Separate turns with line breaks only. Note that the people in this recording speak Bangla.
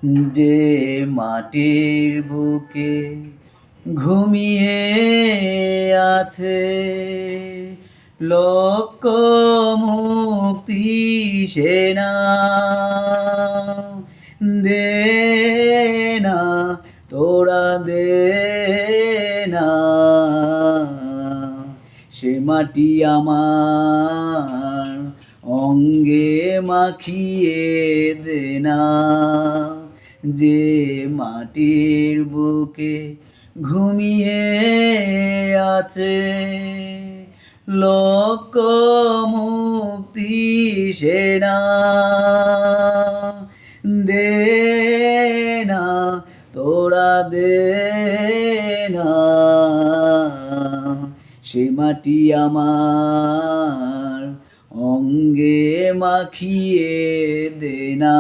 যে মাটির বুকে ঘুমিয়ে আছে লক্ষ মুক্তি সেনা, দে না তোরা দে না, সে মাটি আমার অঙ্গে মাখিয়ে দে না। যে মাটির বুকে ঘুমিয়ে আছে লক্ষ মুক্তি সেনা, দে না তোরা দে না, সে মাটি আমার অঙ্গে মাখিয়ে দে না।